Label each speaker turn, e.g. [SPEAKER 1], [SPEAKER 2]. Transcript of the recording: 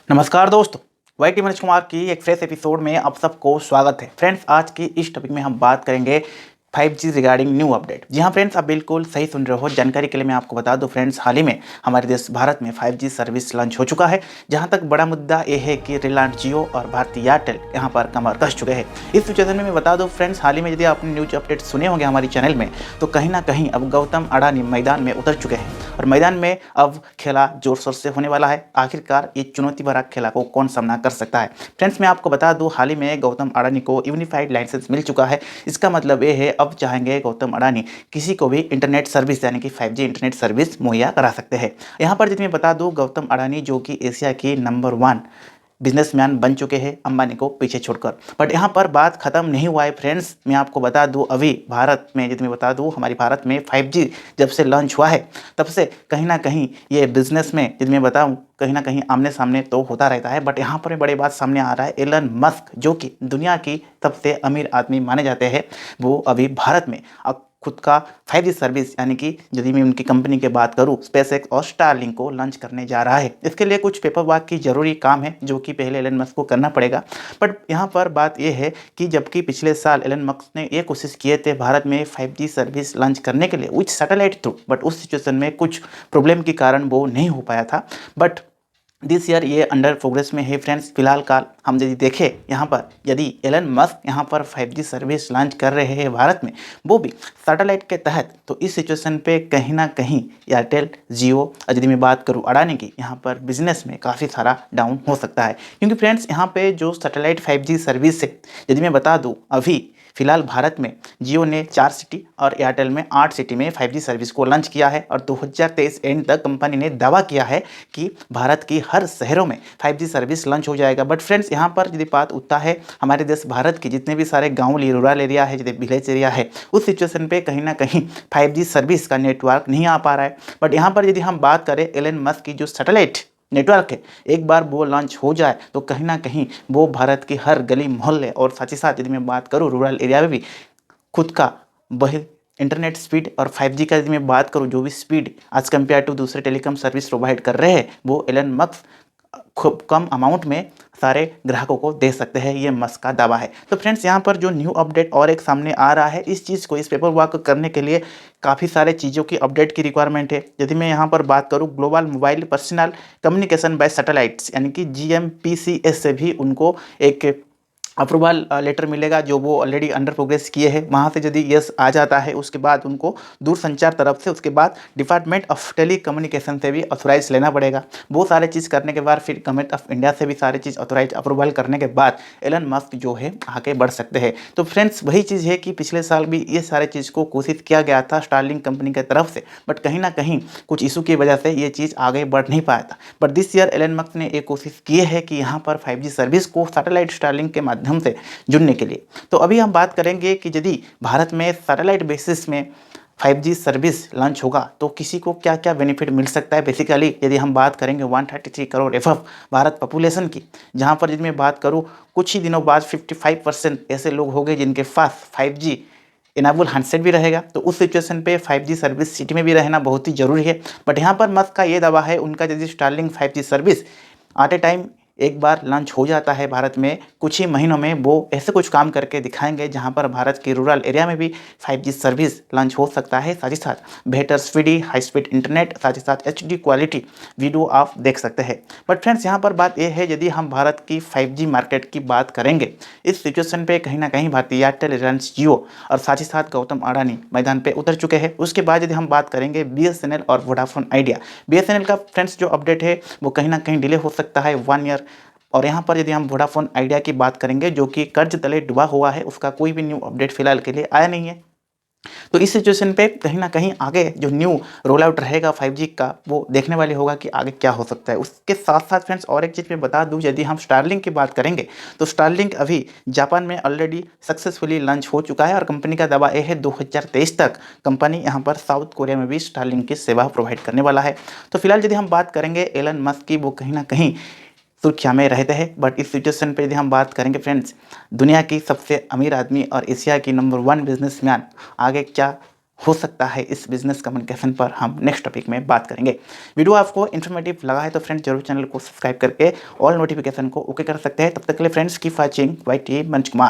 [SPEAKER 1] नमस्कार दोस्तों, वाईटी मनोज कुमार की एक फ्रेश एपिसोड में आप सबको स्वागत है। फ्रेंड्स, आज की इस टॉपिक में हम बात करेंगे 5G रिगार्डिंग न्यू अपडेट। जी हाँ फ्रेंड्स, आप बिल्कुल सही सुन रहे हो। जानकारी के लिए मैं आपको बता दूं फ्रेंड्स, हाल ही में हमारे देश भारत में 5G सर्विस लॉन्च हो चुका है। जहां तक बड़ा मुद्दा ये है कि रिलायंस जियो और भारती एयरटेल यहां पर कमर कस चुके हैं। इस सिचुएशन में मैं बता दूं फ्रेंड्स, हाल ही में यदि आपने न्यूज अपडेट सुने होंगे हमारी चैनल में, तो कहीं ना कहीं अब गौतम अडानी मैदान में उतर चुके हैं और मैदान में अब खेला जोर शोर से होने वाला है। आखिरकार ये चुनौती भरा खेला को कौन सामना कर सकता है। फ्रेंड्स, मैं आपको बता दूं, हाल ही में गौतम अडानी को यूनिफाइड लाइसेंस मिल चुका है। इसका मतलब ये है, अब चाहेंगे गौतम अडानी किसी को भी इंटरनेट सर्विस यानी कि 5G इंटरनेट सर्विस मुहैया करा सकते हैं। यहाँ पर यदि मैं बता दूं, गौतम अडानी जो कि एशिया की नंबर 1 बिजनेसमैन बन चुके हैं अंबानी को पीछे छोड़कर। बट यहाँ पर बात खत्म नहीं हुआ है फ्रेंड्स। मैं आपको बता दूं, अभी भारत में यदि मैं बता दूं, हमारे भारत में 5G जब से लॉन्च हुआ है तब से कहीं ना कहीं ये बिजनेस में यदि मैं बताऊं, कहीं ना कहीं आमने सामने तो होता रहता है। बट यहाँ पर बड़ी बात सामने आ रहा है, एलन मस्क जो कि दुनिया की सबसे अमीर आदमी माने जाते हैं, वो अभी भारत में खुद का 5G सर्विस यानी कि यदि मैं उनकी कंपनी की बात करूं, स्पेसएक्स और स्टारलिंक को लॉन्च करने जा रहा है। इसके लिए कुछ पेपर वर्क की जरूरी काम है जो कि पहले एलन मस्क को करना पड़ेगा। बट यहाँ पर बात यह है कि जबकि पिछले साल एलन मस्क ने ये कोशिश किए थे भारत में 5G सर्विस लॉन्च करने के लिए विथ सैटेलाइट थ्रू, बट उस सिचुएशन में कुछ प्रॉब्लम के कारण वो नहीं हो पाया था। बट दिस ईयर ये अंडर प्रोग्रेस में है फ्रेंड्स। फिलहाल काल हम यदि देखें यहाँ पर, यदि एलन मस्क यहाँ पर 5G सर्विस लॉन्च कर रहे हैं भारत में, वो भी सैटेलाइट के तहत, तो इस सिचुएशन पे कहीं ना कहीं एयरटेल जियो और यदि मैं बात करूँ अडानी की, यहाँ पर बिजनेस में काफ़ी सारा डाउन हो सकता है। क्योंकि फ्रेंड्स, यहाँ पे जो सैटेलाइट 5G सर्विस है, यदि मैं बता दूँ, अभी फिलहाल भारत में जियो ने 4 सिटी और एयरटेल में 8 सिटी में 5G सर्विस को लॉन्च किया है और 2023 एंड तक कंपनी ने दावा किया है कि भारत की हर शहरों में 5G सर्विस लॉन्च हो जाएगा। बट फ्रेंड्स, यहाँ पर यदि बात उठता है, हमारे देश भारत के जितने भी सारे गाँव रूरल एरिया है, जितने विलेज एरिया है, उस सिचुएशन पे कहीं ना कहीं 5G सर्विस का नेटवर्क नहीं आ पा रहा है। बट यहाँ पर यदि हम बात करें एलन मस्क की जो सैटेलाइट नेटवर्क है, एक बार वो लॉन्च हो जाए तो कहीं ना कहीं वो भारत की हर गली मोहल्ले और साथ ही साथ यदि मैं बात करूँ रूरल एरिया में भी खुद का वही इंटरनेट स्पीड और 5G का यदि मैं बात करूँ, जो भी स्पीड आज कंपेयर टू दूसरे टेलीकॉम सर्विस प्रोवाइड कर रहे हैं, वो एलन मस्क खूब कम अमाउंट में सारे ग्राहकों को दे सकते हैं। ये मस्क का दावा है। तो फ्रेंड्स, यहाँ पर जो न्यू अपडेट और एक सामने आ रहा है, इस चीज़ को, इस पेपर वर्क करने के लिए काफ़ी सारे चीज़ों की अपडेट की रिक्वायरमेंट है। यदि मैं यहाँ पर बात करूँ, global mobile personal communication bye satellites यानी कि GMPCS से भी उनको एक अप्रूवल लेटर मिलेगा, जो वो ऑलरेडी अंडर प्रोग्रेस किए हैं। वहाँ से यदि यस आ जाता है, उसके बाद उनको दूरसंचार तरफ से, उसके बाद डिपार्टमेंट ऑफ टेली कम्युनिकेशन से भी ऑथोराइज लेना पड़ेगा। वो सारे चीज़ करने के बाद फिर गवर्नमेंट ऑफ इंडिया से भी सारी चीज़ ऑथोराइज अप्रूवल करने के बाद एलन मस्क जो है आगे बढ़ सकते हैं। तो फ्रेंड्स, वही चीज़ है कि पिछले साल भी ये सारे चीज़ को कोशिश किया गया था स्टारलिंक कंपनी की तरफ से, बट कहीं ना कहीं कुछ इशू की वजह से ये चीज़ आगे बढ़ नहीं पाया था। But this year Elon Musk ने एक कोशिश की है कि यहाँ पर 5G सर्विस को सैटेलाइट स्टारलिंक के माध्यम से जुड़ने के लिए। तो अभी हम बात करेंगे कि यदि भारत में सैटेलाइट बेसिस में 5G सर्विस लॉन्च होगा तो किसी को क्या क्या बेनिफिट मिल सकता है। बेसिकली यदि हम बात करेंगे 133 करोड़ एबव भारत पॉपुलेशन की, जहां पर यदि मैं बात करूं, कुछ ही दिनों बाद 55% ऐसे लोग होंगे जिनके पास 5G इनेबल हैंडसेट भी रहेगा। तो उस सिचुएशन पे 5G सर्विस सिटी में भी रहना बहुत ही जरूरी है। बट यहाँ पर मस्क का ये दावा है, उनका यदि स्टारलिंक 5G सर्विस एट ए टाइम एक बार लॉन्च हो जाता है भारत में, कुछ ही महीनों में वो ऐसे कुछ काम करके दिखाएंगे जहां पर भारत के रूरल एरिया में भी 5G सर्विस लॉन्च हो सकता है। साथ ही साथ बेहतर स्पीडी हाई स्पीड इंटरनेट, साथ ही साथ HD क्वालिटी वीडियो आप देख सकते हैं। बट फ्रेंड्स, यहाँ पर बात यह है, यदि हम भारत की 5G मार्केट की बात करेंगे, इस सिचुएशन पे कहीं ना कहीं भारतीय एयरटेल, रिलायंस जियो और साथ ही साथ गौतम अडानी मैदान पे उतर चुके हैं। उसके बाद यदि हम बात करेंगे BSNL और वोडाफोन आइडिया, BSNL का फ्रेंड्स जो अपडेट है वो कहीं ना कहीं डिले हो सकता है 1 ईयर। और यहाँ पर यदि हम वोडाफोन आइडिया की बात करेंगे, जो कि कर्ज तले डूबा हुआ है, उसका कोई भी न्यू अपडेट फिलहाल के लिए आया नहीं है। तो इस सिचुएशन पे कहीं ना कहीं आगे जो न्यू रोल आउट रहेगा 5G का, वो देखने वाले होगा कि आगे क्या हो सकता है। उसके साथ साथ फ्रेंड्स, और एक चीज़ मैं बता दूं, यदि हम स्टारलिंक की बात करेंगे तो स्टारलिंक अभी जापान में ऑलरेडी सक्सेसफुली लॉन्च हो चुका है और कंपनी का दावा यह है 2023 तक कंपनी यहाँ पर साउथ कोरिया में भी स्टारलिंक की सेवा प्रोवाइड करने वाला है। तो फिलहाल यदि हम बात करेंगे एलन मस्क की, वो कहीं ना कहीं सुर्खियाँ में रहते हैं। बट इस सिचुएशन पे यदि हम बात करेंगे फ्रेंड्स, दुनिया की सबसे अमीर आदमी और एशिया की नंबर 1 बिजनेसमैन आगे क्या हो सकता है इस बिजनेस कम्युनिकेशन पर हम नेक्स्ट टॉपिक में बात करेंगे। वीडियो आपको इन्फॉर्मेटिव लगा है तो फ्रेंड्स जरूर चैनल को सब्सक्राइब करके ऑल नोटिफिकेशन को ओके कर सकते हैं। तब तक के लिए friends keep watching YT Manoj Kumar.